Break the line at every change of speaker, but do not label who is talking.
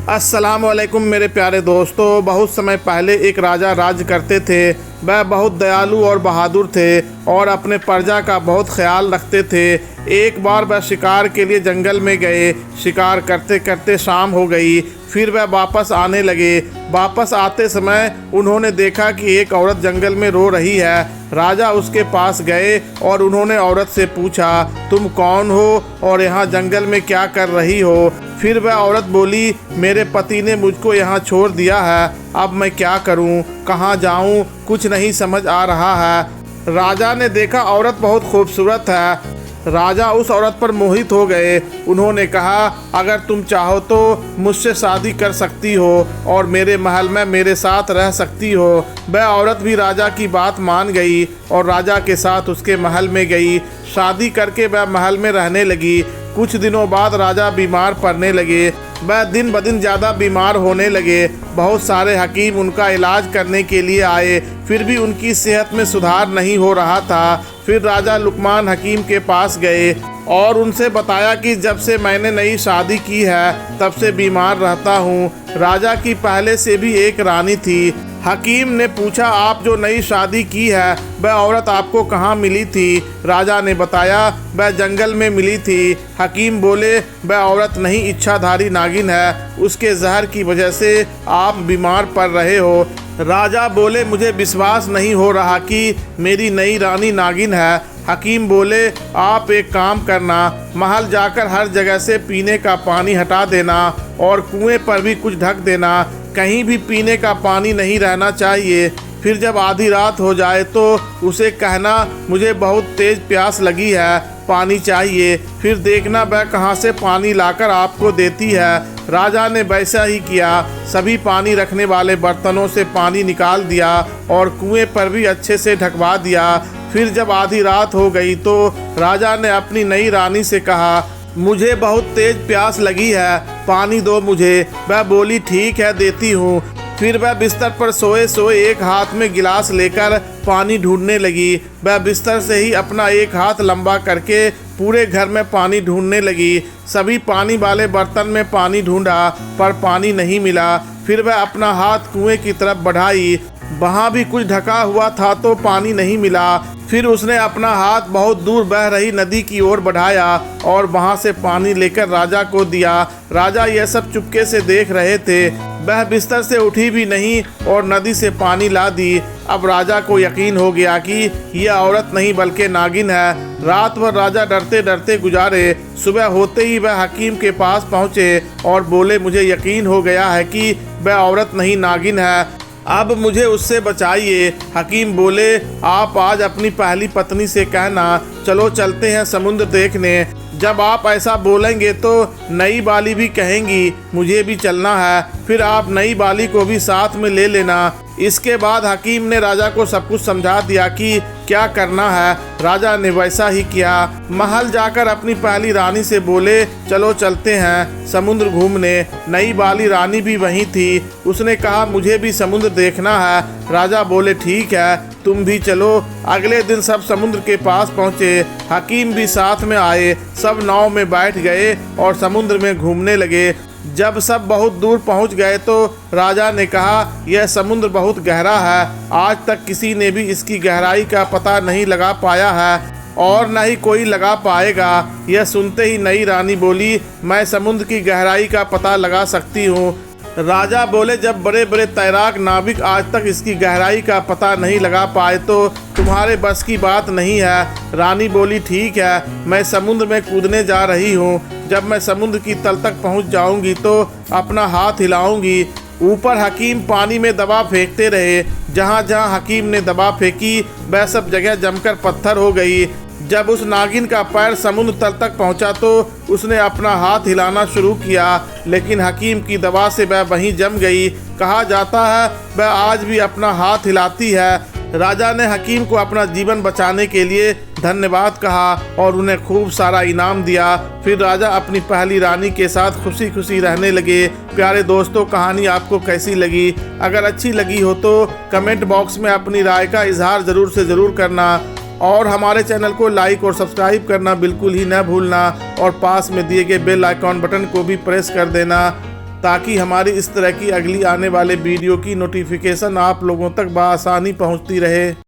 अस्सलामुअलैकुम मेरे प्यारे दोस्तों। बहुत समय पहले एक राजा राज्य करते थे। वह बहुत दयालु और बहादुर थे और अपने प्रजा का बहुत ख्याल रखते थे। एक बार वह शिकार के लिए जंगल में गए। शिकार करते करते शाम हो गई। फिर वह वापस आने लगे। वापस आते समय उन्होंने देखा कि एक औरत जंगल में रो रही है। राजा उसके पास गए और उन्होंने औरत से पूछा, तुम कौन हो और यहाँ जंगल में क्या कर रही हो? फिर वह औरत बोली, मेरे पति ने मुझको यहाँ छोड़ दिया है। अब मैं क्या करूँ, कहाँ जाऊँ, कुछ नहीं समझ आ रहा है। राजा ने देखा औरत बहुत खूबसूरत है। राजा उस औरत पर मोहित हो गए। उन्होंने कहा, अगर तुम चाहो तो मुझसे शादी कर सकती हो और मेरे महल में मेरे साथ रह सकती हो। वह औरत भी राजा की बात मान गई और राजा के साथ उसके महल में गई। शादी करके वह महल में रहने लगी। कुछ दिनों बाद राजा बीमार पड़ने लगे। वह दिन ब दिन ज़्यादा बीमार होने लगे। बहुत सारे हकीम उनका इलाज करने के लिए आए, फिर भी उनकी सेहत में सुधार नहीं हो रहा था। फिर राजा लुकमान हकीम के पास गए और उनसे बताया कि जब से मैंने नई शादी की है तब से बीमार रहता हूँ। राजा की पहले से भी एक रानी थी। हकीम ने पूछा, आप जो नई शादी की है वह औरत आपको कहाँ मिली थी? राजा ने बताया, वह जंगल में मिली थी। हकीम बोले, वह औरत नहीं इच्छाधारी नागिन है, उसके जहर की वजह से आप बीमार पड़ रहे हो। राजा बोले, मुझे विश्वास नहीं हो रहा कि मेरी नई रानी नागिन है। हकीम बोले, आप एक काम करना, महल जाकर हर जगह से पीने का पानी हटा देना और कुएं पर भी कुछ ढक देना। कहीं भी पीने का पानी नहीं रहना चाहिए। फिर जब आधी रात हो जाए तो उसे कहना, मुझे बहुत तेज प्यास लगी है, पानी चाहिए। फिर देखना वह कहाँ से पानी लाकर आपको देती है। राजा ने वैसा ही किया। सभी पानी रखने वाले बर्तनों से पानी निकाल दिया और कुएं पर भी अच्छे से ढकवा दिया। फिर जब आधी रात हो गई तो राजा ने अपनी नई रानी से कहा, मुझे बहुत तेज प्यास लगी है, पानी दो मुझे। वह बोली, ठीक है, देती हूँ। फिर वह बिस्तर पर सोए सोए एक हाथ में गिलास लेकर पानी ढूंढने लगी। वह बिस्तर से ही अपना एक हाथ लंबा करके पूरे घर में पानी ढूंढने लगी। सभी पानी वाले बर्तन में पानी ढूंढा पर पानी नहीं मिला। फिर वह अपना हाथ कुएं की तरफ बढ़ाई, वहाँ भी कुछ ढका हुआ था तो पानी नहीं मिला। फिर उसने अपना हाथ बहुत दूर बह रही नदी की ओर बढ़ाया और वहाँ से पानी लेकर राजा को दिया। राजा यह सब चुपके से देख रहे थे। वह बिस्तर से उठी भी नहीं और नदी से पानी ला दी। अब राजा को यकीन हो गया कि यह औरत नहीं बल्कि नागिन है। रात भर राजा डरते डरते गुजारे। सुबह होते ही वह हकीम के पास पहुँचे और बोले, मुझे यकीन हो गया है कि वह औरत नहीं नागिन है, अब मुझे उससे बचाइए। हकीम बोले, आप आज अपनी पहली पत्नी से कहना, चलो चलते हैं समुद्र देखने। जब आप ऐसा बोलेंगे तो नई बाली भी कहेंगी मुझे भी चलना है। फिर आप नई बाली को भी साथ में ले लेना। इसके बाद हकीम ने राजा को सब कुछ समझा दिया कि क्या करना है। राजा ने वैसा ही किया। महल जाकर अपनी पहली रानी से बोले, चलो चलते हैं समुद्र घूमने। नई बाली रानी भी वहीं थी। उसने कहा, मुझे भी समुद्र देखना है। राजा बोले, ठीक है, तुम भी चलो। अगले दिन सब समुद्र के पास पहुँचे। हकीम भी साथ में आए। सब नाव में बैठ गए और समुद्र में घूमने लगे। जब सब बहुत दूर पहुंच गए तो राजा ने कहा, यह समुद्र बहुत गहरा है, आज तक किसी ने भी इसकी गहराई का पता नहीं लगा पाया है और न ही कोई लगा पाएगा। यह सुनते ही नई रानी बोली, मैं समुद्र की गहराई का पता लगा सकती हूँ। राजा बोले, जब बड़े बड़े तैराक नाविक आज तक इसकी गहराई का पता नहीं लगा पाए तो तुम्हारे बस की बात नहीं है। रानी बोली, ठीक है, मैं समुद्र में कूदने जा रही हूँ। जब मैं समुद्र की तल तक पहुँच जाऊँगी तो अपना हाथ हिलाऊंगी। ऊपर हकीम पानी में दवा फेंकते रहे। जहाँ जहाँ हकीम ने दवा फेंकी वह सब जगह जमकर पत्थर हो गई। जब उस नागिन का पैर समुद्र तल तक पहुंचा तो उसने अपना हाथ हिलाना शुरू किया, लेकिन हकीम की दवा से वह वहीं जम गई। कहा जाता है वह आज भी अपना हाथ हिलाती है। राजा ने हकीम को अपना जीवन बचाने के लिए धन्यवाद कहा और उन्हें खूब सारा इनाम दिया। फिर राजा अपनी पहली रानी के साथ खुशी खुशी रहने लगे। प्यारे दोस्तों, कहानी आपको कैसी लगी? अगर अच्छी लगी हो तो कमेंट बॉक्स में अपनी राय का इजहार ज़रूर करना और हमारे चैनल को लाइक और सब्सक्राइब करना बिल्कुल ही न भूलना और पास में दिए गए बेल आइकॉन बटन को भी प्रेस कर देना ताकि हमारी इस तरह की अगली आने वाले वीडियो की नोटिफिकेशन आप लोगों तक बआसानी पहुंचती रहे।